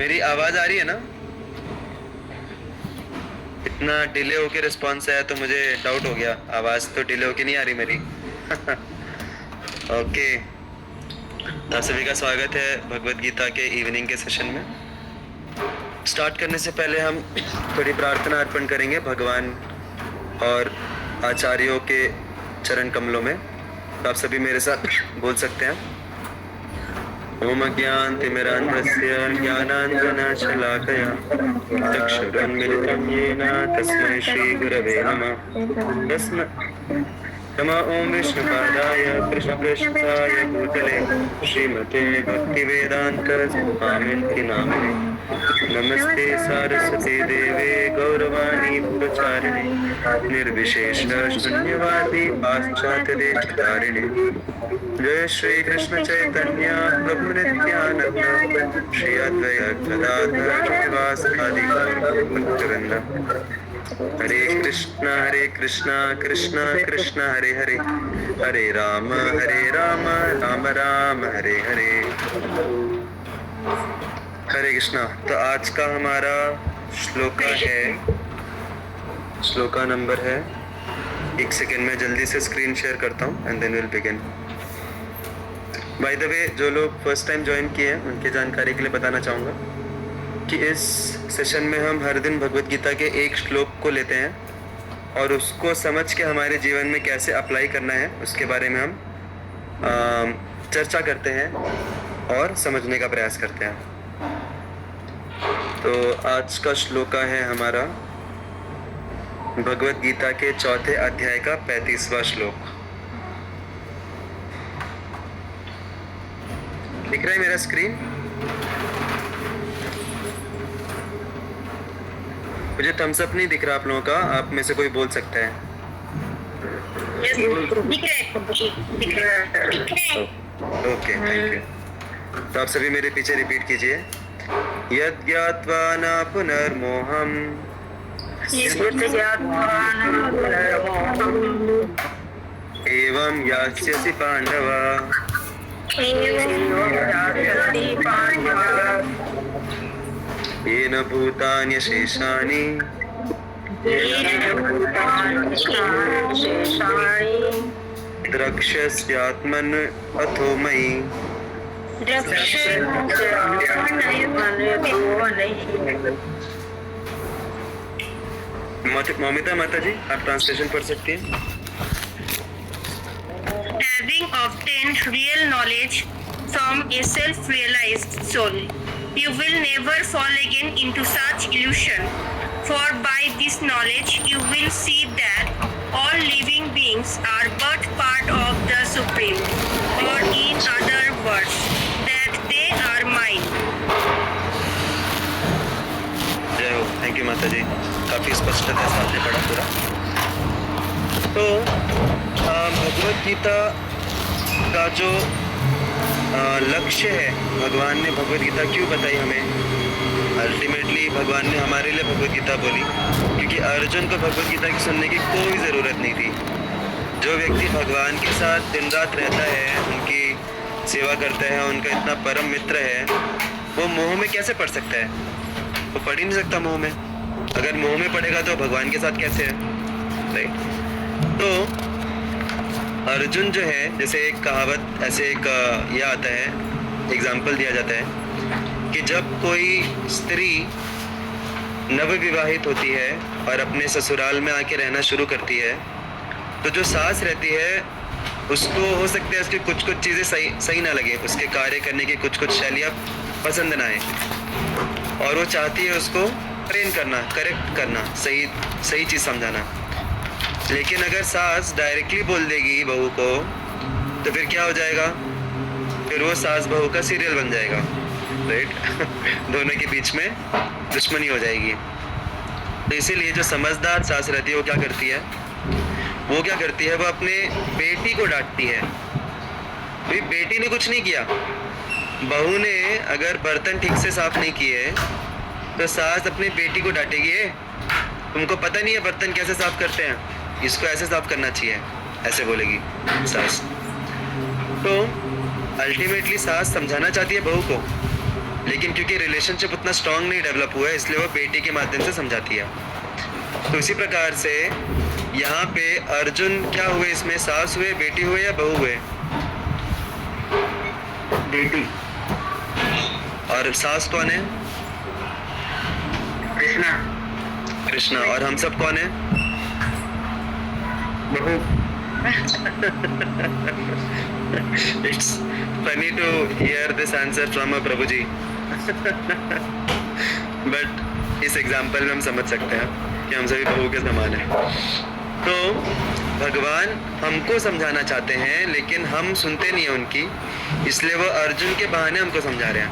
मेरी आवाज आ रही है ना? इतना डिले होके रिस्पॉन्स आया तो मुझे डाउट हो गया, आवाज तो डिले होके नहीं आ रही मेरी। ओके, आप सभी का स्वागत है भगवत गीता के इवनिंग के सेशन में। स्टार्ट करने से पहले हम थोड़ी प्रार्थना अर्पण करेंगे भगवान और आचार्यों के चरण कमलों में। तो आप सभी मेरे साथ बोल सकते हैं। ओम अज्ञानतिमिरान्धस्य ज्ञानाञ्जनशलाकया चक्षुरुन्मिलितं येन तस्मै श्रीगुरवे नमः। नमो ओम विष्णुपादाय कृष्णपृष्ठाय भूतले श्रीमते भक्तिवेदान्त स्वामिनिति नामिने। नमस्ते सारस्वती देवे गौरवाणी प्रचारिणे निर्विशेष शून्यवादी पाश्चात्य देशधारिणे। जय श्री कृष्ण चैतन्य प्रभु नित्यानंद श्री अद्वैत गदाधर श्रीवासादि गौरवृंद। हरे कृष्णा कृष्ण कृष्ण हरे हरे, हरे राम राम राम हरे हरे। हरे कृष्णा। तो आज का हमारा श्लोका नंबर है, एक सेकेंड में जल्दी से स्क्रीन शेयर करता हूँ and then will begin. By the way, जो लोग फर्स्ट टाइम ज्वाइन किए हैं उनकी जानकारी के लिए बताना चाहूँगा कि इस सेशन में हम हर दिन भगवत गीता के एक श्लोक को लेते हैं और उसको समझ के हमारे जीवन में कैसे अप्लाई करना है उसके बारे में हम चर्चा करते हैं और समझने का प्रयास करते हैं। तो आज का श्लोका है हमारा भगवत गीता के चौथे अध्याय का 35वां श्लोक। दिख रहा है मेरा स्क्रीन? मुझे थम्स अप नहीं दिख रहा आप लोगों का, आप में से कोई बोल सकता है? Okay, thank you. तो आप सभी मेरे पीछे रिपीट कीजिए। यद् ज्ञात्वा न पुनर्मोहम् एवं यास्यसि पांडव येन भूतान्यशेषानि द्रक्ष्यस्यात्मन् अथो मयि। ममिता माता जी, आप ट्रांसलेशन पढ़ सकती हैं? Having obtained real knowledge from a self-realized soul, you will never fall again into such illusion. For by this knowledge you will see that all living beings are but part of the Supreme, or in other words, that they are mine. जय हो, thank you माता जी, काफी स्पष्टता से आपने पढ़ा पूरा। तो भगवत गीता का जो लक्ष्य है, भगवान ने भगवत गीता क्यों बताई हमें? अल्टीमेटली भगवान ने हमारे लिए भगवत गीता बोली क्योंकि अर्जुन को भगवत गीता की सुनने की कोई ज़रूरत नहीं थी। जो व्यक्ति भगवान के साथ दिन रात रहता है, उनकी सेवा करता है, उनका इतना परम मित्र है, वो मोह में कैसे पढ़ सकता है? वो पढ़ ही नहीं सकता मोह में। अगर मोह में पढ़ेगा तो भगवान के साथ कैसे है, राइट? तो अर्जुन जो है, जैसे एक कहावत, ऐसे एक यह आता है, एग्जाम्पल दिया जाता है कि जब कोई स्त्री नवविवाहित होती है और अपने ससुराल में आके रहना शुरू करती है, तो जो सास रहती है उसको हो सकता है उसकी कुछ कुछ चीज़ें सही ना लगे, उसके कार्य करने की कुछ कुछ शैलियाँ पसंद ना आए और वो चाहती है उसको ट्रेन करना, करेक्ट करना, सही चीज़ समझाना। लेकिन अगर सास डायरेक्टली बोल देगी बहू को तो फिर क्या हो जाएगा? फिर वो सास बहू का सीरियल बन जाएगा, राइट? दोनों के बीच में दुश्मनी हो जाएगी। तो इसीलिए जो समझदार सास रहती है वो क्या करती है? वो अपने बेटी को डांटती है। भाई बेटी ने कुछ नहीं किया, बहू ने अगर बर्तन ठीक से साफ नहीं किए तो सास अपनी बेटी को डांटेगी, तुमको पता नहीं है बर्तन कैसे साफ करते हैं, इसको ऐसे साफ करना चाहिए, ऐसे बोलेगी सास। तो अल्टीमेटली सास समझाना चाहती है बहू को लेकिन क्योंकि रिलेशनशिप उतना स्ट्रांग नहीं डेवलप हुआ है, इसलिए वो बेटी के माध्यम से समझाती है। तो इसी प्रकार से यहाँ पे अर्जुन क्या हुए, इसमें सास हुए, बेटी हुए या बहू हुए? बेटी। और सास कौन है? कृष्णा। कृष्णा। और हम सब कौन है? बहू। It's funny to hear this answer from a Prabhu ji. But इस एग्जाम्पल में हम समझ सकते हैं कि हम सभी बहू के समान हैं। तो भगवान हमको समझाना चाहते हैं, लेकिन हम सुनते नहीं हैं उनकी, इसलिए वो अर्जुन के बहाने हमको समझा रहे हैं।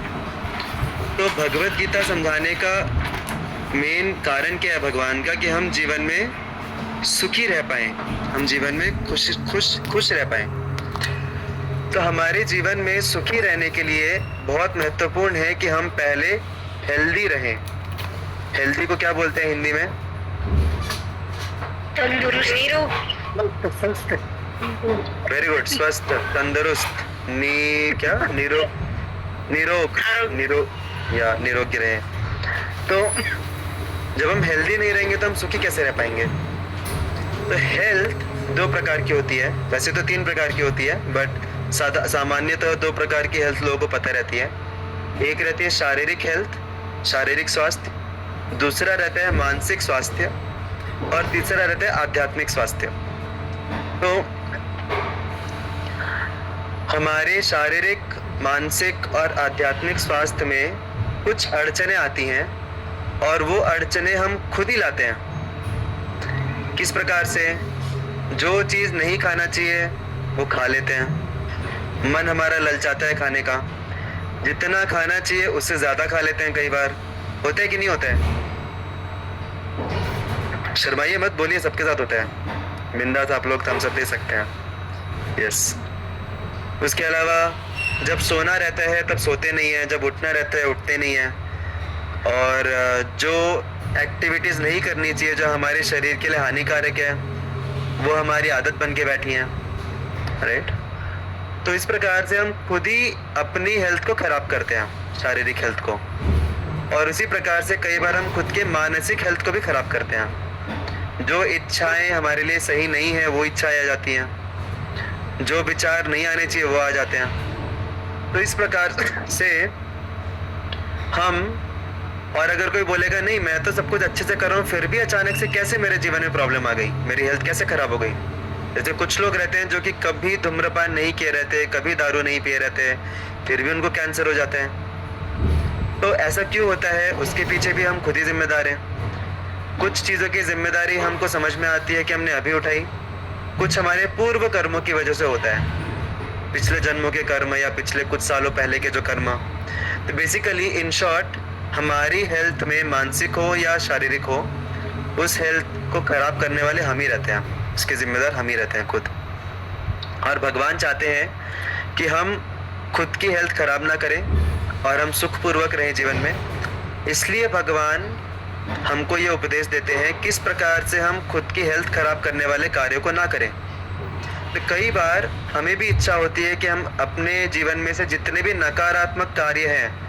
तो भगवत गीता समझाने का मेन कारण क्या है भगवान का? कि हम जीवन में सुखी रह पाए, हम जीवन में खुश रह पाए। तो हमारे जीवन में सुखी रहने के लिए बहुत महत्वपूर्ण है कि हम पहले हेल्दी रहें। हेल्दी को क्या बोलते हैं हिंदी में? तंदुरुस्त। Very good. स्वस्थ, तंदुरुस्त, निरोगी रहे। तो जब हम हेल्दी नहीं रहेंगे तो हम सुखी कैसे रह पाएंगे? तो हेल्थ दो प्रकार की होती है, वैसे तो 3 प्रकार की होती है, बट सामान्यतः 2 प्रकार की हेल्थ लोगों को पता रहती है। एक रहती है शारीरिक हेल्थ, शारीरिक स्वास्थ्य, दूसरा रहता है मानसिक स्वास्थ्य, और तीसरा रहता है आध्यात्मिक स्वास्थ्य। तो हमारे शारीरिक, मानसिक और आध्यात्मिक स्वास्थ्य में कुछ अड़चने आती हैं, और वो अड़चने हम खुद ही लाते हैं। किस प्रकार से? जो चीज़ नहीं खाना चाहिए वो खा लेते हैं। मन हमारा ललचाता है खाने का, जितना खाना चाहिए उससे ज़्यादा खा लेते हैं। कई बार होता है कि नहीं होता है? शर्माइए मत, बोलिए, सबके साथ होता है। बिंदास आप लोग थम्स अप दे सकते हैं। यस। उसके अलावा जब सोना रहता है तब सोते नहीं हैं, जब उठना रहता है उठते नहीं हैं, और जो एक्टिविटीज़ नहीं करनी चाहिए जो हमारे शरीर के लिए हानिकारक है वो हमारी आदत बन के बैठी हैं, राइट? तो इस प्रकार से हम खुद ही अपनी हेल्थ को ख़राब करते हैं, शारीरिक हेल्थ को, और इसी प्रकार से कई बार हम खुद के मानसिक हेल्थ को भी ख़राब करते हैं। जो इच्छाएं हमारे लिए सही नहीं है वो इच्छाएं आ जाती हैं, जो विचार नहीं आने चाहिए वो आ जाते हैं। तो इस प्रकार से हम, और अगर कोई बोलेगा नहीं मैं तो सब कुछ अच्छे से कर रहा हूँ, फिर भी अचानक से कैसे मेरे जीवन में प्रॉब्लम आ गई, मेरी हेल्थ कैसे ख़राब हो गई? जैसे कुछ लोग रहते हैं जो कि कभी धूम्रपान नहीं किए रहते, कभी दारू नहीं पिए रहते, फिर भी उनको कैंसर हो जाते हैं। तो ऐसा क्यों होता है? उसके पीछे भी हम खुद ही जिम्मेदार हैं। कुछ चीज़ों की जिम्मेदारी हमको समझ में आती है कि हमने अभी उठाई, कुछ हमारे पूर्व कर्मों की वजह से होता है, पिछले जन्मों के कर्म या पिछले कुछ सालों पहले के जो कर्म। तो बेसिकली इन शॉर्ट, हमारी हेल्थ में मानसिक हो या शारीरिक हो, उस हेल्थ को खराब करने वाले हम ही रहते हैं, उसके जिम्मेदार हम ही रहते हैं खुद। और भगवान चाहते हैं कि हम खुद की हेल्थ खराब ना करें और हम सुखपूर्वक रहें जीवन में। इसलिए भगवान हमको ये उपदेश देते हैं किस प्रकार से हम खुद की हेल्थ खराब करने वाले कार्यों को ना करें। तो कई बार हमें भी इच्छा होती है कि हम अपने जीवन में से जितने भी नकारात्मक कार्य हैं,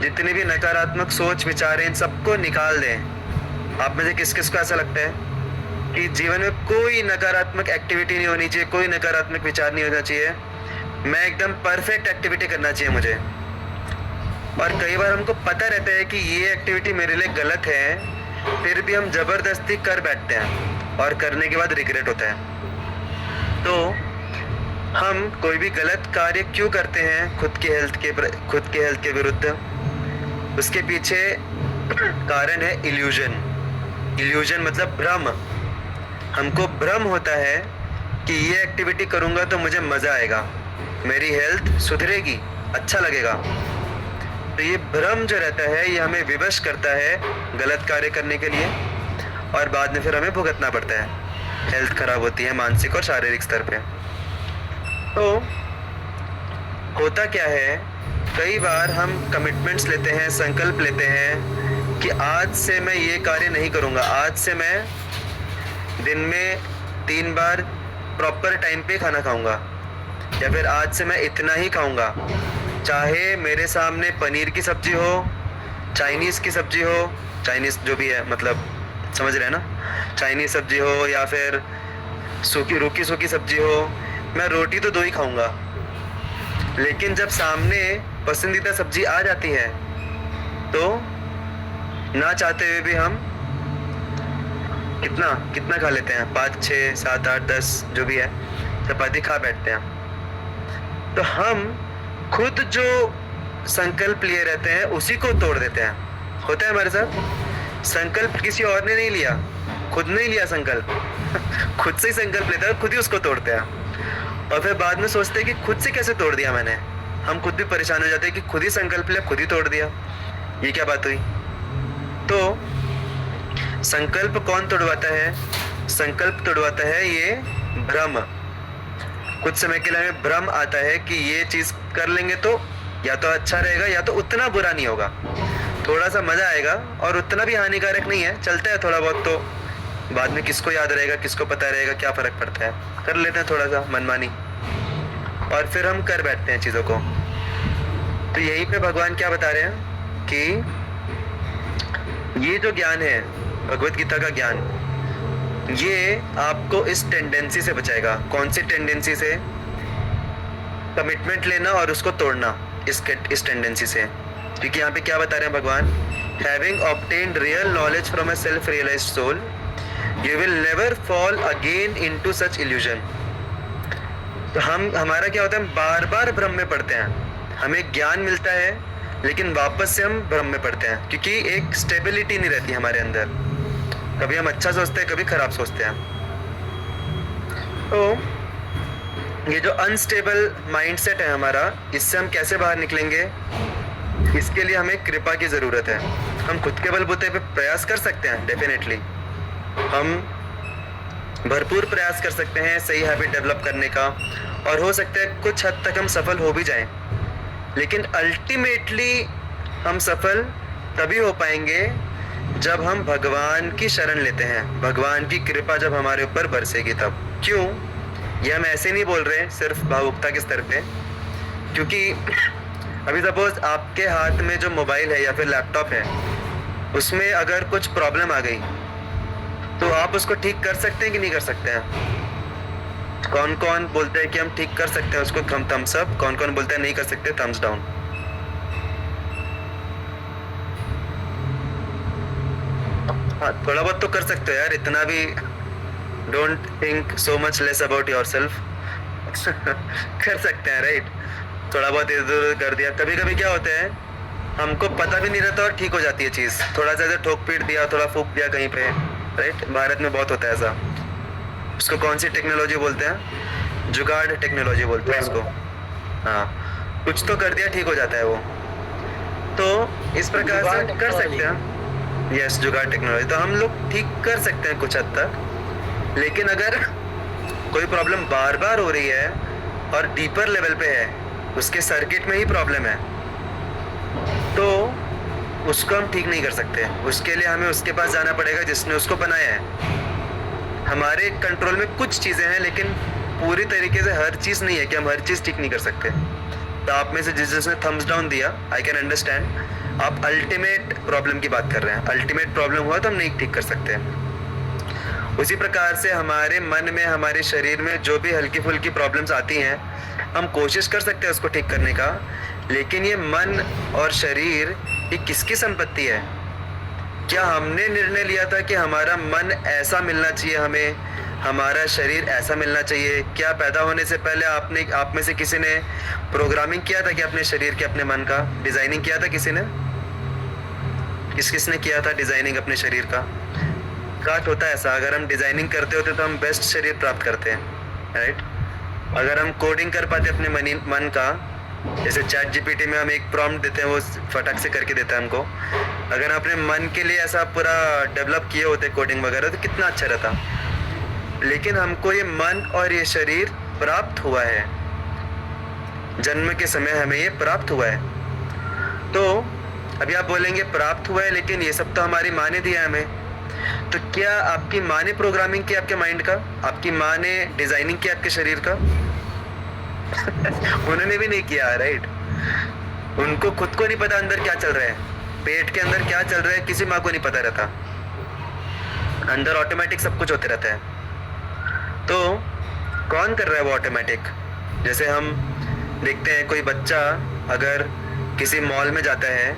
जितने भी नकारात्मक सोच विचार हैं, इन सबको निकाल दें। आप में से किस किस को ऐसा लगता है कि जीवन में कोई नकारात्मक एक्टिविटी नहीं होनी चाहिए, कोई नकारात्मक विचार नहीं होना चाहिए, मैं एकदम परफेक्ट एक्टिविटी करना चाहिए मुझे? और कई बार हमको पता रहता है कि ये एक्टिविटी मेरे लिए गलत है, फिर भी हम ज़बरदस्ती कर बैठते हैं और करने के बाद रिग्रेट होता है। तो हम कोई भी गलत कार्य क्यों करते हैं खुद की हेल्थ के विरुद्ध? उसके पीछे कारण है इल्यूजन। इल्यूजन मतलब भ्रम। हमको भ्रम होता है कि ये एक्टिविटी करूँगा तो मुझे मज़ा आएगा, मेरी हेल्थ सुधरेगी, अच्छा लगेगा। तो ये भ्रम जो रहता है ये हमें विवश करता है गलत कार्य करने के लिए, और बाद में फिर हमें भुगतना पड़ता है, हेल्थ खराब होती है मानसिक और शारीरिक स्तर पे। तो होता क्या है, कई बार हम कमिटमेंट्स लेते हैं, संकल्प लेते हैं कि आज से मैं ये कार्य नहीं करूँगा, आज से मैं दिन में 3 बार प्रॉपर टाइम पे खाना खाऊंगा, या फिर आज से मैं इतना ही खाऊंगा, चाहे मेरे सामने पनीर की सब्जी हो, चाइनीज़ की सब्जी हो, चाइनीज़ जो भी है मतलब समझ रहे हैं ना, चाइनीज़ सब्जी हो या फिर रूखी सूखी सब्जी हो, मैं रोटी तो 2 ही खाऊंगा। लेकिन जब सामने पसंदीदा सब्जी आ जाती है तो ना चाहते हुए भी हम कितना कितना खा लेते हैं, 5 6 7 8 10 जो भी है चपाती खा बैठते हैं। तो हम खुद जो संकल्प लिए रहते हैं उसी को तोड़ देते हैं। होता है हमारे साथ, संकल्प किसी और ने नहीं लिया, खुद ने ही लिया संकल्प खुद से ही संकल्प लेते हैं, खुद ही उसको तोड़ते हैं और फिर बाद में सोचते हैं कि खुद से कैसे तोड़ दिया मैंने। हम खुद भी परेशान हो जाते हैं कि खुद ही संकल्प लिया, खुद ही तोड़ दिया, ये क्या बात हुई। तो संकल्प कौन तोड़वाता है? संकल्प तोड़वाता है ये भ्रम। कुछ समय के लिए हमें भ्रम आता है कि ये चीज कर लेंगे तो या तो अच्छा रहेगा या तो उतना बुरा नहीं होगा, थोड़ा सा मजा आएगा और उतना भी हानिकारक नहीं है, चलता है थोड़ा बहुत। तो बाद में किसको याद रहेगा, किसको पता रहेगा, क्या फर्क पड़ता है, कर लेते हैं थोड़ा सा मनमानी और फिर हम कर बैठते हैं चीजों को। तो यहीं पे भगवान क्या बता रहे हैं कि ये जो ज्ञान है, भगवत गीता का ज्ञान, ये आपको इस टेंडेंसी से बचाएगा। कौन सी टेंडेंसी से? कमिटमेंट लेना और उसको तोड़ना, इस टेंडेंसी से। क्योंकि यहाँ पे क्या बता रहे हैं भगवान? Having obtained real knowledge from a self realised soul you will never fall again into such illusion. तो हमारा क्या होता है, हम बार बार भ्रम में पड़ते हैं। हमें ज्ञान मिलता है लेकिन वापस से हम भ्रम में पड़ते हैं, क्योंकि एक स्टेबिलिटी नहीं रहती हमारे अंदर। कभी हम अच्छा सोचते हैं, कभी खराब सोचते हैं। तो ये जो अनस्टेबल माइंडसेट है हमारा, इससे हम कैसे बाहर निकलेंगे? इसके लिए हमें कृपा की ज़रूरत है। हम खुद के बलबूते पे प्रयास कर सकते हैं, डेफिनेटली हम भरपूर प्रयास कर सकते हैं सही हैबिट डेवलप करने का, और हो सकता है कुछ हद तक हम सफल हो भी जाएं। लेकिन अल्टीमेटली हम सफल तभी हो पाएंगे जब हम भगवान की शरण लेते हैं, भगवान की कृपा जब हमारे ऊपर बरसेगी तब। क्यों? ये हम ऐसे नहीं बोल रहे सिर्फ भावुकता के स्तर पे, क्योंकि अभी सपोज आपके हाथ में जो मोबाइल है या फिर लैपटॉप है, उसमें अगर कुछ प्रॉब्लम आ गई तो आप उसको ठीक कर सकते हैं कि नहीं कर सकते हैं? कौन कौन बोलते हैं कि हम ठीक कर सकते हैं उसको, थम्स अप। कौन कौन बोलते हैं नहीं कर सकते, थम्स डाउन। हाँ, थोड़ा बहुत तो कर सकते हो यार, इतना भी don't think so much less about yourself कर सकते हैं, राइट? थोड़ा बहुत इधर उधर कर दिया। कभी कभी क्या होता है, हमको पता भी नहीं रहता और ठीक हो जाती है चीज़। थोड़ा सा इधर ठोक पीट दिया, थोड़ा फूक दिया कहीं पे, राइट? भारत में बहुत होता है ऐसा। उसको कौन सी टेक्नोलॉजी बोलते हैं? जुगाड़ टेक्नोलॉजी बोलते हैं उसको। हाँ, कुछ तो कर दिया, ठीक हो जाता है वो। तो इस प्रकार से कर सकते हैं। यस, जुगाड़ टेक्नोलॉजी। तो हम लोग ठीक कर सकते हैं कुछ हद तक, लेकिन अगर कोई प्रॉब्लम बार बार हो रही है और डीपर लेवल पे है, उसके सर्किट में ही प्रॉब्लम है, तो उसको हम ठीक नहीं कर सकते। उसके लिए हमें उसके पास जाना पड़ेगा जिसने उसको बनाया है। हमारे कंट्रोल में कुछ चीज़ें हैं, लेकिन पूरी तरीके से हर चीज़ नहीं है कि हम हर चीज़ ठीक नहीं कर सकते। तो आप में से जिसने थम्स डाउन दिया, आई कैन अंडरस्टैंड। आप अल्टीमेट प्रॉब्लम की बात कर रहे हैं। अल्टीमेट प्रॉब्लम हुआ तो हम नहीं ठीक कर सकते। उसी प्रकार से हमारे मन में, हमारे शरीर में जो भी हल्की फुल्की प्रॉब्लम्स आती हैं, हम कोशिश कर सकते हैं उसको ठीक करने का, लेकिन ये मन और शरीर ये किसकी संपत्ति है? क्या हमने निर्णय लिया था कि हमारा मन ऐसा मिलना चाहिए, हमें हमारा शरीर ऐसा मिलना चाहिए? क्या पैदा होने से पहले आप में से किसी ने प्रोग्रामिंग किया था कि अपने शरीर के, अपने मन का डिजाइनिंग किया था? किसी ने? किसने किया था डिजाइनिंग अपने शरीर का? काश होता है ऐसा। अगर हम डिजाइनिंग करते होते तो हम बेस्ट शरीर प्राप्त करते हैं, राइट? अगर हम कोडिंग कर पाते अपने मन का, जैसे चैट जीपीटी में हम एक प्रॉम्प्ट देते हैं, वो फटाक से करके देता है हमको। अगर अपने मन के लिए ऐसा पूरा डेवलप किए होते कोडिंग वगैरह, तो कितना अच्छा रहता। लेकिन हमको ये मन और ये शरीर प्राप्त हुआ है, जन्म के समय हमें ये प्राप्त हुआ है। तो अभी आप बोलेंगे प्राप्त हुआ है, लेकिन ये सब तो हमारी माँ ने दिया हमें। तो क्या आपकी माँ ने प्रोग्रामिंग की आपके माइंड का? आपकी माँ ने डिजाइनिंग की आपके शरीर का? उन्होंने भी नहीं किया, राइट? उनको खुद को नहीं पता अंदर क्या चल रहा है, पेट के अंदर क्या चल रहा है किसी माँ को नहीं पता रहता, अंदर ऑटोमेटिक सब कुछ होते रहता है। तो कौन कर रहा है वो ऑटोमेटिक? जैसे हम देखते हैं कोई बच्चा अगर किसी मॉल में जाता है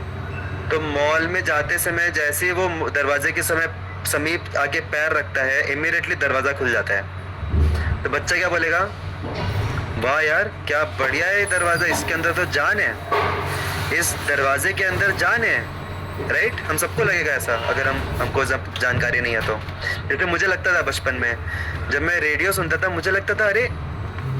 तो मॉल में जाते समय जैसे ही वो दरवाजे के समीप आके पैर रखता है इमीडिएटली दरवाज़ा खुल जाता है। तो बच्चा क्या बोलेगा? वाह यार क्या बढ़िया है ये दरवाज़ा, इसके अंदर तो जान है, इस दरवाजे के अंदर जान है, राइट? हम सबको लगेगा ऐसा अगर हमको जब जानकारी नहीं है तो। क्योंकि मुझे लगता था बचपन में जब मैं रेडियो सुनता था मुझे लगता था अरे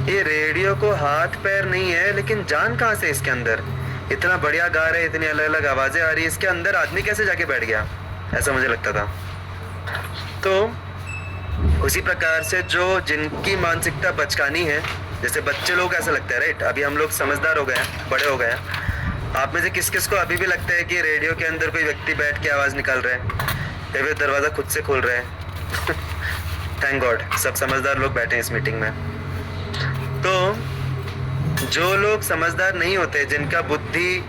ये रेडियो को हाथ पैर नहीं है लेकिन जान कहाँ से इसके अंदर, इतना बढ़िया गा रहे, इतनी अलग अलग आवाज़ें आ रही है, इसके अंदर आदमी कैसे जाके बैठ गया, ऐसा मुझे लगता था। तो उसी प्रकार से जो जिनकी मानसिकता बचकानी है, जैसे बच्चे लोग ऐसा लगता है, राइट? अभी हम लोग समझदार हो गए हैं, बड़े हो गए हैं, आप में से किस किस को अभी भी लगता है कि रेडियो के अंदर कोई व्यक्ति बैठ के आवाज़ निकाल रहा है या फिर दरवाज़ा खुद से खोल रहा है? थैंक गॉड सब समझदार लोग बैठे हैं इस मीटिंग में। तो जो लोग समझदार नहीं होते, जिनका बुद्धि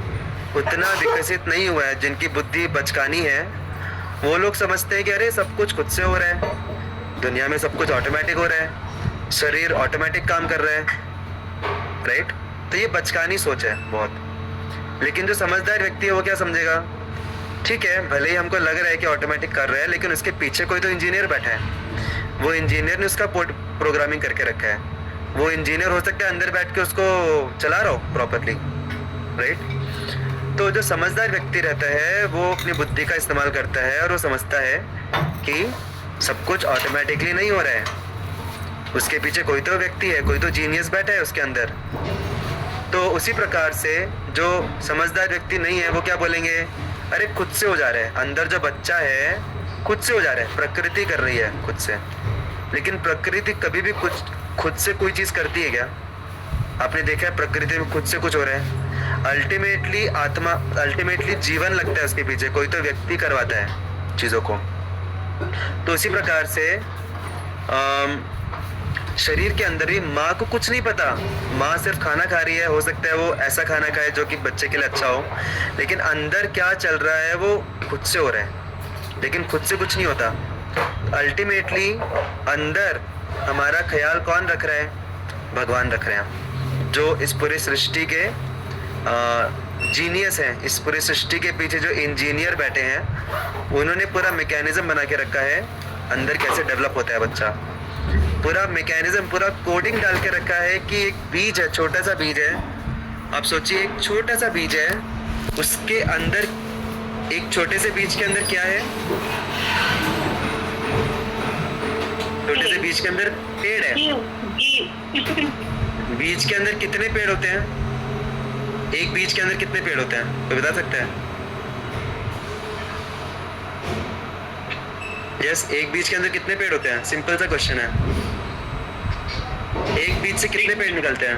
उतना विकसित नहीं हुआ है, जिनकी बुद्धि बचकानी है, वो लोग समझते हैं कि अरे सब कुछ खुद से हो रहा है, दुनिया में सब कुछ ऑटोमेटिक हो रहा है, शरीर ऑटोमेटिक काम कर रहा है, राइट? तो ये बचकानी सोच है बहुत। लेकिन जो समझदार व्यक्ति है वो क्या समझेगा? ठीक है भले ही हमको लग रहा है कि ऑटोमेटिक कर रहा है लेकिन उसके पीछे कोई तो इंजीनियर बैठा है, वो इंजीनियर ने उसका प्रोग्रामिंग करके रखा है, वो इंजीनियर हो सकता है अंदर बैठ के उसको चला रहा हो प्रॉपरली, राइट? तो जो समझदार व्यक्ति रहता है वो अपनी बुद्धि का इस्तेमाल करता है और वो समझता है कि सब कुछ ऑटोमेटिकली नहीं हो रहा है, उसके पीछे कोई तो व्यक्ति है, कोई तो जीनियस बैठा है उसके अंदर। तो उसी प्रकार से जो समझदार व्यक्ति नहीं है वो क्या बोलेंगे? अरे खुद से हो जा रहा है, अंदर जो बच्चा है खुद से हो जा रहा है, प्रकृति कर रही है खुद से। लेकिन प्रकृति कभी भी कुछ खुद से कोई चीज़ करती है क्या? आपने देखा है प्रकृति में खुद से कुछ हो रहा है? अल्टीमेटली जीवन लगता है उसके पीछे, कोई तो व्यक्ति करवाता है चीज़ों को। तो उसी प्रकार से शरीर के अंदर भी माँ को कुछ नहीं पता, माँ सिर्फ खाना खा रही है, हो सकता है वो ऐसा खाना खाए जो कि बच्चे के लिए अच्छा हो, लेकिन अंदर क्या चल रहा है वो खुद से हो रहा है, लेकिन खुद से कुछ नहीं होता। अल्टीमेटली अंदर हमारा ख्याल कौन रख रहा है? भगवान रख रहे हैं, जो इस पूरी सृष्टि के जीनियस हैं, इस पूरी सृष्टि के पीछे जो इंजीनियर बैठे हैं, उन्होंने पूरा मैकेनिज्म बना के रखा है अंदर कैसे डेवलप होता है बच्चा, पूरा मैकेनिज्म, पूरा कोडिंग डाल के रखा है कि एक बीज है, छोटा सा बीज है, आप सोचिए एक छोटा सा बीज है, उसके अंदर एक छोटे से बीज के अंदर क्या है? छोटे से बीज के अंदर पेड़ है। बीज के अंदर कितने पेड़ होते हैं? एक बीज के अंदर कितने पेड़ होते हैं तो बता सकता है? यस, एक बीज के अंदर कितने पेड़ होते हैं? सिंपल सा क्वेश्चन है। एक बीज से कितने पेड़ निकलते हैं?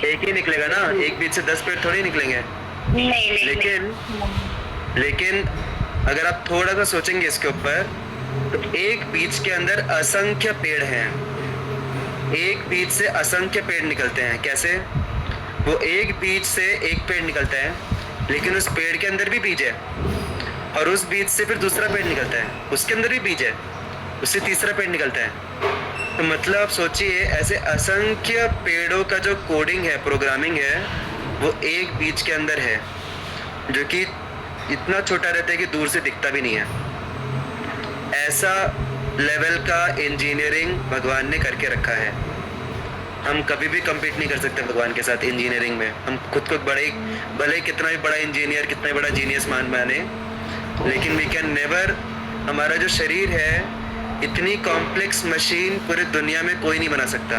एक ही निकलेगा ना, एक बीज से 10 पेड़ थोड़ी निकलेंगे। लेकिन अगर आप थोड़ा सा सोचेंगे इसके ऊपर तो एक बीज के अंदर असंख्य पेड़ हैं, एक बीज से असंख्य पेड़ निकलते हैं। कैसे? वो एक बीज से एक पेड़ निकलता है लेकिन उस पेड़ के अंदर भी बीज है, और उस बीज से फिर दूसरा पेड़ निकलता है, उसके अंदर भी बीज है, उससे तीसरा पेड़ निकलता है। तो मतलब आप सोचिए ऐसे असंख्य पेड़ों का जो कोडिंग है, प्रोग्रामिंग है, वो एक बीज के अंदर है, जो कि इतना छोटा रहता है कि दूर से दिखता भी नहीं है। ऐसा लेवल का इंजीनियरिंग भगवान ने करके रखा है। हम कभी भी कम्पीट नहीं कर सकते भगवान के साथ इंजीनियरिंग में। हम खुद को भले कितना भी बड़ा इंजीनियर, कितना भी बड़ा जीनियस माने, लेकिन वी कैन नेवर, हमारा जो शरीर है, इतनी कॉम्प्लेक्स मशीन पूरी दुनिया में कोई नहीं बना सकता,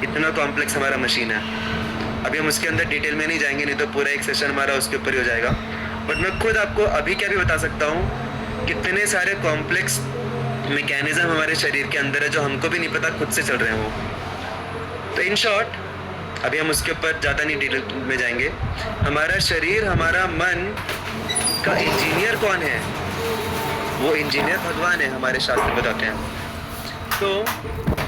इतना कॉम्प्लेक्स हमारा मशीन है। अभी हम उसके अंदर डिटेल में नहीं जाएंगे, नहीं तो पूरा एक सेशन हमारा उसके ऊपर ही हो जाएगा। बट मैं खुद आपको अभी क्या भी बता सकता हूँ, कितने सारे कॉम्प्लेक्स मैकेनिज्म हमारे शरीर के अंदर है जो हमको भी नहीं पता खुद से चल रहे हैं वो। तो इन शॉर्ट अभी हम उसके ऊपर ज़्यादा नहीं डिटेल में जाएंगे। हमारा शरीर, हमारा मन का इंजीनियर कौन है? वो इंजीनियर भगवान है, हमारे शास्त्र बताते हैं। तो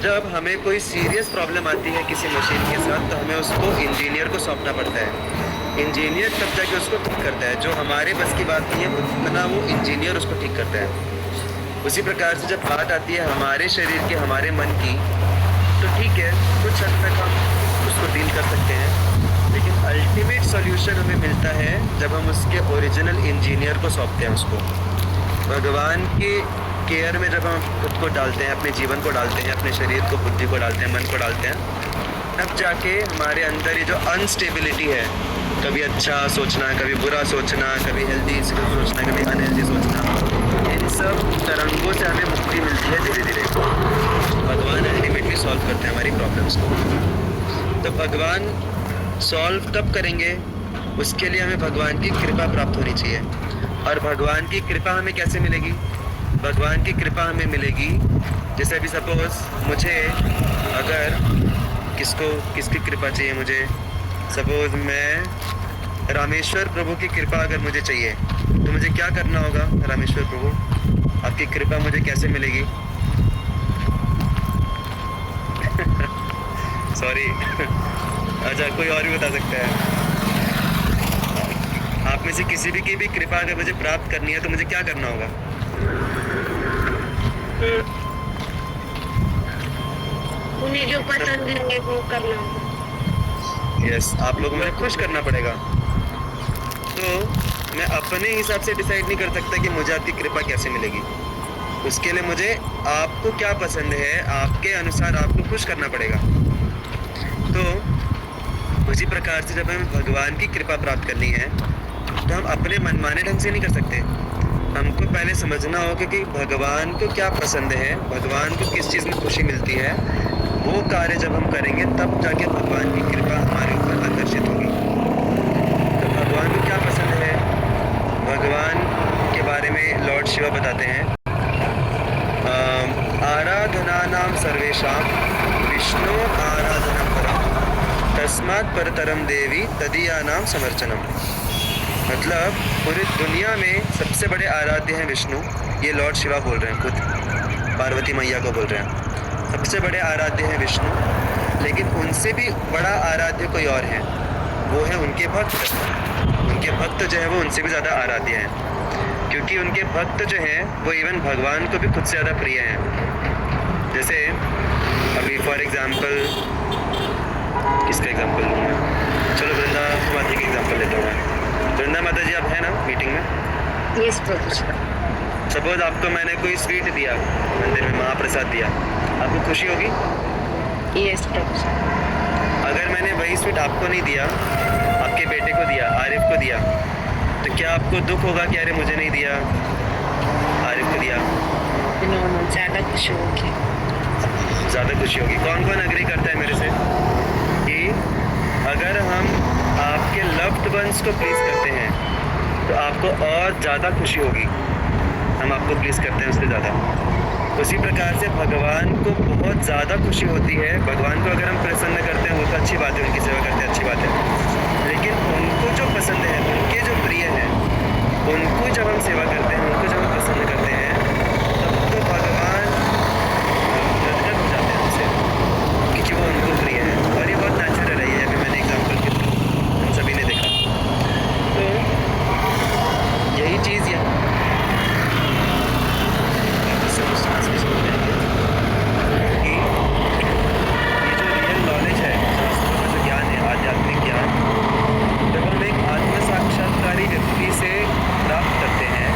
जब हमें कोई सीरियस प्रॉब्लम आती है किसी मशीन के साथ तो हमें उसको इंजीनियर को सौंपना पड़ता है। इंजीनियर तब जाके उसको ठीक करता है, जो हमारे बस की बात नहीं है उतना वो इंजीनियर उसको ठीक करता है। उसी प्रकार से जब बात आती है हमारे शरीर की, हमारे मन की, तो ठीक है कुछ हद तक हम उसको डील कर सकते हैं, लेकिन अल्टीमेट सॉल्यूशन हमें मिलता है जब हम उसके ओरिजिनल इंजीनियर को सौंपते हैं उसको। भगवान के केयर में जब हम खुद को डालते हैं, अपने जीवन को डालते हैं, अपने शरीर को, बुद्धि को डालते हैं, मन को डालते हैं, तब जाके हमारे अंदर ये जो अनस्टेबिलिटी है, कभी अच्छा सोचना, कभी बुरा सोचना, कभी हेल्दी सोचना, कभी अनहेल्दी सोचना, इन सब तरंगों से हमें मुक्ति मिलती है धीरे धीरे। भगवान अल्टीमेटली सॉल्व करते हैं हमारी प्रॉब्लम्स को। तो भगवान सॉल्व कब करेंगे, उसके लिए हमें भगवान की कृपा प्राप्त होनी चाहिए। और भगवान की कृपा हमें कैसे मिलेगी? भगवान की कृपा हमें मिलेगी जैसे अभी सपोज मुझे अगर किसकी कृपा चाहिए, मुझे सपोज मैं रामेश्वर प्रभु की कृपा अगर मुझे चाहिए तो मुझे क्या करना होगा? रामेश्वर प्रभु आपकी कृपा मुझे कैसे मिलेगी? सॉरी अच्छा कोई और भी बता सकता है? आप में से किसी भी की भी कृपा अगर मुझे प्राप्त करनी है तो मुझे क्या करना होगा? उन्हें जो पसंद है वो करना। यस, आप लोगों को खुश करना पड़ेगा। तो मैं अपने हिसाब से डिसाइड नहीं कर सकता कि मुझे आपकी कृपा कैसे मिलेगी। उसके लिए मुझे आपको क्या पसंद है, आपके अनुसार आपको खुश करना पड़ेगा। तो उसी प्रकार से जब हमें भगवान की कृपा प्राप्त करनी है तो हम अपने मनमाने ढंग से नहीं कर सकते। हमको पहले समझना होगा कि भगवान को क्या पसंद है, भगवान को किस चीज़ में खुशी मिलती है। वो कार्य जब हम करेंगे तब जाके भगवान की कृपा हमारे ऊपर आकर्षित होगी। तो भगवान को क्या पसंद है, भगवान के बारे में लॉर्ड शिवा बताते हैं, आराधना नाम सर्वेशां विष्णु आराधना परम तस्मात् परतरम देवी तदीया नाम समर्चनम। मतलब पूरी दुनिया में सबसे बड़े आराध्य हैं विष्णु, ये लॉर्ड शिवा बोल रहे हैं, खुद पार्वती मैया को बोल रहे हैं। सबसे बड़े आराध्य हैं विष्णु, लेकिन उनसे भी बड़ा आराध्य कोई और है, वो है उनके भक्त। उनके भक्त जो है वो उनसे भी ज़्यादा आराध्य हैं, क्योंकि उनके भक्त जो हैं वो इवन भगवान को भी खुद से ज़्यादा प्रिय हैं। जैसे अभी फॉर एग्ज़ाम्पल किसका एग्जाम्पल लूँ मैं? चलो वृंदा माता जी का एग्जाम्पल लेता हूँ मैं। वृंदा माता जी आप हैं ना मीटिंग में? यस प्रभु। सपोज आपको मैंने कोई स्वीट दिया, मंदिर में महाप्रसाद दिया, आपको खुशी होगी? यस प्रभु। अगर मैंने वही स्वीट आपको नहीं दिया, आपके बेटे को दिया, आरिफ को दिया, तो क्या आपको दुख होगा कि अरे मुझे नहीं दिया, आरिफ को दिया? ज़्यादा खुशी होगी। ज़्यादा खुशी होगी। कौन कौन अग्री करता है मेरे से कि अगर हम आपके लव्ड वंस को प्लीज़ करते हैं तो आपको और ज़्यादा खुशी होगी? हम आपको प्लीज़ करते हैं उससे ज़्यादा। उसी प्रकार से भगवान को बहुत ज़्यादा खुशी होती है। भगवान को अगर हम प्रसन्न करते हैं वो तो अच्छी बात है, उनकी सेवा करते हैं अच्छी बात है, लेकिन उनको जो पसंद है, उनके जो प्रिय हैं, उनको जब हम सेवा करते हैं, उनको जब हम प्रसन्न करते हैं, तब तो भगवान गदगद हो जाते हैं हमसे, क्योंकि वो उनको प्रिय है। और ये बहुत नेचुरल है, ये अभी मैंने एग्जाम्पल के थ्रू हम सभी ने देखा। तो यही चीज़ है कि ये जो रियल नॉलेज है, शास्त्रों का जो ज्ञान है, आध्यात्मिक ज्ञान, जब हम एक आत्म साक्षात्कारी व्यक्ति से प्राप्त करते हैं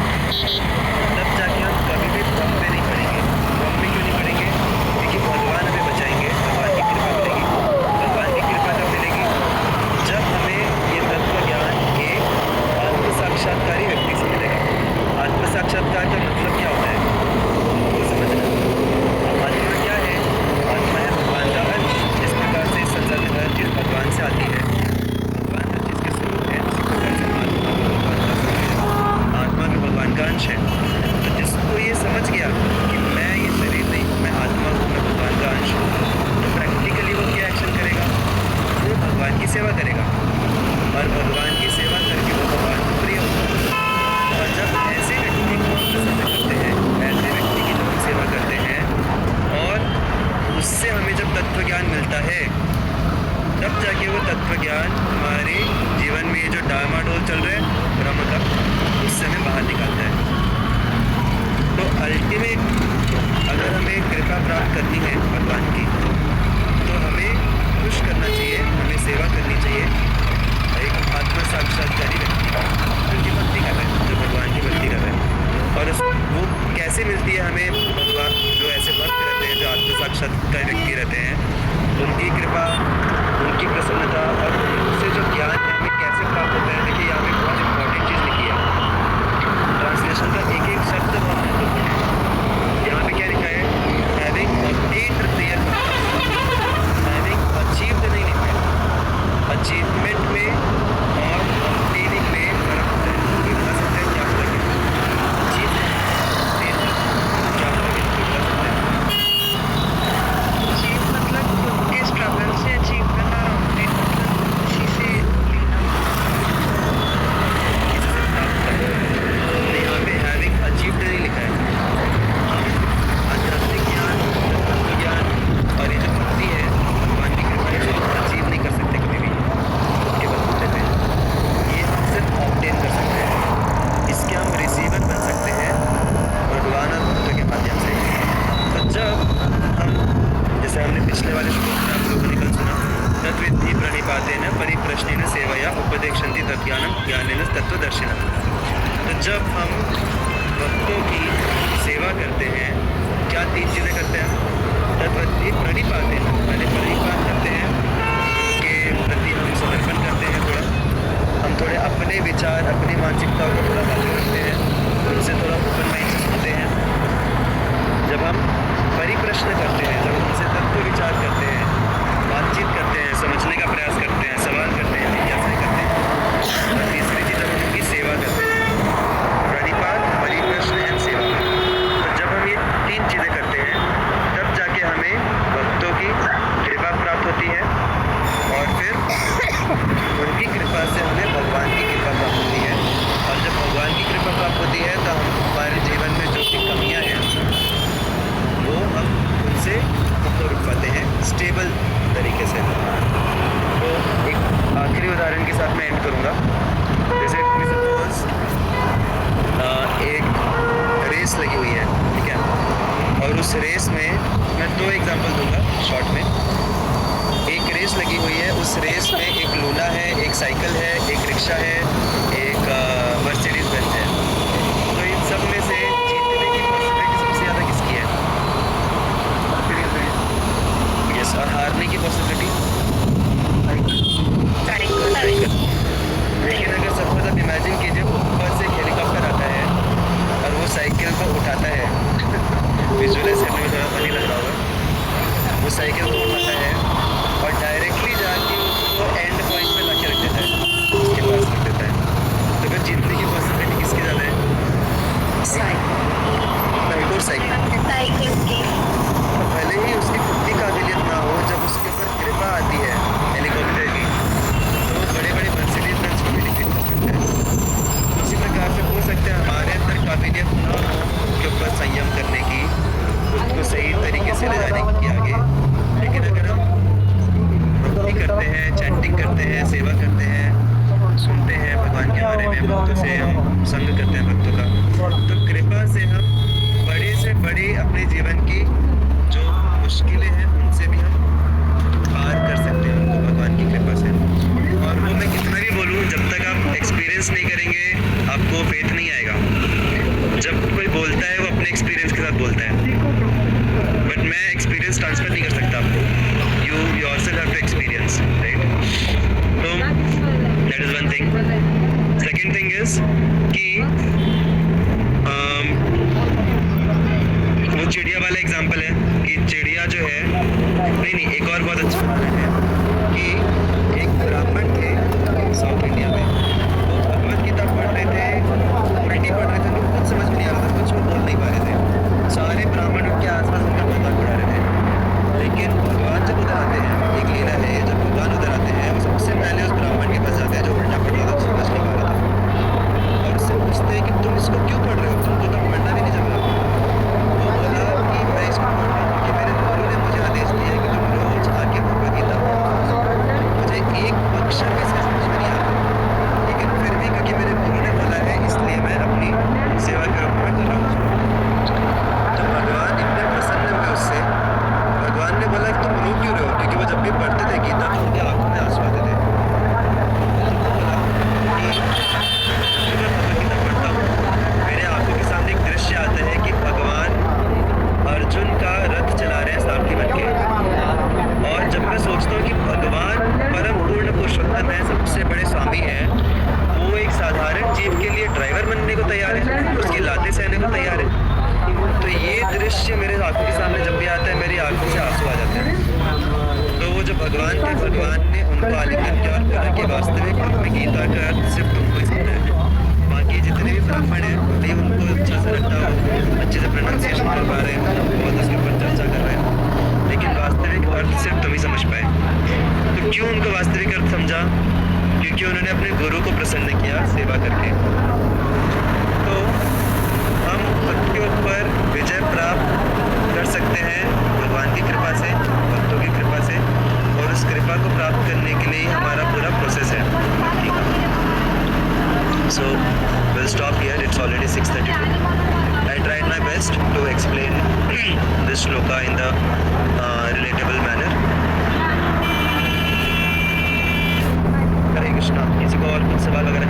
सेवया उपदेक्षन्ति तज्ज्ञानं ज्ञानेन तत्त्वदर्शिनः। तो जब हम भक्तों की सेवा करते हैं, क्या 3 चीज़ें करते हैं? तद्वति प्रणिपातेन, पहले प्रणिपात करते हैं, उनके प्रति हम समर्पण करते हैं थोड़ा, हम थोड़े अपने विचार, अपनी मानसिकताओं को थोड़ा बाजू रखते हैं, उनसे थोड़ा ओपन माइंड से सुनते हैं। जब हम परिप्रश्न करते हैं, जब उनसे तत्व विचार करते हैं, बातचीत करते हैं, समझने का प्रयास करते हैं, सवाल करते हैं, जिज्ञासा करते हैं। और तीसरी चीज़ हम उनकी सेवा करते हैं, प्रणिपात, परिप्रश्न एंड सेवा। तो जब हम ये 3 चीज़ें करते हैं, तब जाके हमें भक्तों की कृपा प्राप्त होती है, और फिर उनकी कृपा से हमें भगवान की कृपा प्राप्त होती है। और जब भगवान की कृपा प्राप्त होती है तो हम हमारे जीवन में जो भी कमियाँ हैं वो हम उनसे ऊपर उठ पाते हैं स्टेबल तरीके से। तो एक आखिरी उदाहरण के साथ मैं एंड करूँगा। जैसे सपोज एक रेस लगी हुई है, ठीक है, और उस रेस में मैं 2 एग्जांपल दूंगा शॉर्ट में। एक रेस लगी हुई है, उस रेस में एक लूना है, एक साइकिल है, एक रिक्शा है, एक मर्सिडीज बेंज है। तो इन सब में से जीतने की पॉसिबिलिटी सबसे ज़्यादा किसकी है? यस। और हारने की पॉसिबिलिटी? साइकिल। लेकिन अगर सपोज आप इमेजिन कीजिए ऊपर से एक हेलीकॉप्टर आता है और वो साइकिल को उठाता है विजुअलाइज करने में थोड़ा फनी लग रहा होगा। वो साइकिल को उठाता है और डायरेक्टली जाके उसको एंड पॉइंट पे लाके रख देता है, उसके पास रख देता है। तो फिर जीतने की पॉसिबिलिटी किसकी ज़्यादा है? साइकिल की। भले ही उसकी खुद की काबिलियत ना हो, जब उसके ऊपर कृपा आती है हेलीकॉप्टर की, तो वो बड़े बड़े मर्सिडीज बेंज को भी डिफीट कर सकते हैं। उसी प्रकार से हो सकता है हमारे अंदर काबिलियत ना हो उसके ऊपर संयम करने की, खुद को सही तरीके से ले जाने की आगे, लेकिन अगर हम भक्ति करते हैं, चैंटिंग करते हैं, सेवा करते हैं, सुनते हैं भगवान के बारे में, भक्तों से हम संग करते हैं भक्तों का, तो कृपा से हम बड़े से बड़े अपने जीवन की जो मुश्किलें हैं उनसे भी हम पार कर सकते हैं उनको भगवान की कृपा से। और वो मैं कितना भी बोलूँ, जब तक आप एक्सपीरियंस नहीं करेंगे आपको फेथ नहीं आएगा। जब कोई बोलता है वो अपने एक्सपीरियंस के साथ बोलता है, बट मैं एक्सपीरियंस ट्रांसफर नहीं कर सकता आपको। You yourself have to experience, right? तो that is one thing. Second thing is कि वो चिड़िया वाला एग्जांपल है कि चिड़िया जो है, नहीं एक और बहुत अच्छा उदाहरण है कि एक ब्राह्मण थे साउथ इंडिया में, वो भगवत गीता पढ़ रहे थे, उल्टी पढ़ रहे थे, उनको कुछ समझ में नहीं आ रहा था, कुछ वो बोल नहीं पा रहे थे। सारे ब्राह्मण उनके आसपास उनका मजाक उड़ा रहे थे। लेकिन भगवान जब उधर आते हैं, एक लीला है, जब भगवान उधर आते हैं वो सबसे पहले उस ब्राह्मण के पास जाते हैं जो उल्टा पढ़ रहा था, समझ नहीं पा रहा था, और उससे पूछते हैं कि तुम इसको क्यों पढ़ रहे हो, तुमको तो पढ़ना भी नहीं जम रहा। वो बोला कि मैं इसको पढ़ रहा हूँ कि मेरे गुरु ने मुझे आदेश दिया है कि तुम रोज आके भगवत गीता पढ़ो। मुझे एक अक्षर भी इसका समझ में नहीं आता, लेकिन फिर भी क्योंकि मेरे गुरु ने बोला है इसलिए मैं अपनी सेवा कर रहा हूँ। तो भगवान इतने प्रसन्न हुए उससे, भगवान ने बोला कि तुम रो क्यों रहे हो, क्योंकि वो जब भी पढ़ते थे गीता तो उनकी आंखों में आंसू आते थे। उनको बोला कि मैं भगवत गीता पढ़ता हूँ, मेरे आंखों के सामने एक दृश्य आता है कि भगवान अर्जुन का रथ चला रहे हैं सारथी बन के, और जब मैं सोचता हूँ कि भगवान परम पूर्ण पुरुषोत्तम है, सबसे बड़े स्वामी हैं, वो एक साधारण जीव के लिए ड्राइवर बनने को तैयार है, उसकी लातें सहने को तैयार है। तो ये दृश्य मेरे आंखों के सामने जब भी आता है मेरी आंखों से आंसू आ जाते हैं। तो वो जो भगवान थे, भगवान ने उनको आलिंगन किया और बोला कि वास्तविक रूप में गीता का अर्थ सिर्फ तुमको ही समझना है, बाकी जितने भी ब्राह्मण हैं भले ही उनको अच्छा से लगता हो, अच्छे से प्रोनाउंसिएशन कर पा रहे हैं, बहुत उसके ऊपर चर्चा कर रहे हैं, लेकिन वास्तविक अर्थ सिर्फ तुम ही समझ पाए। तो क्यों उनको वास्तविक अर्थ समझा? क्योंकि उन्होंने अपने गुरु को प्रसन्न किया सेवा करके। तो हम सबके ऊपर विजय प्राप्त कर सकते हैं भगवान की कृपा से, भक्तों की कृपा से, और उस कृपा को प्राप्त करने के लिए हमारा पूरा प्रोसेस है भक्ति का। So we'll stop here. It's already 6:32. I tried my best to explain this shloka in the relatable manner. Hare Krishna. और कुछ सवाल वगैरह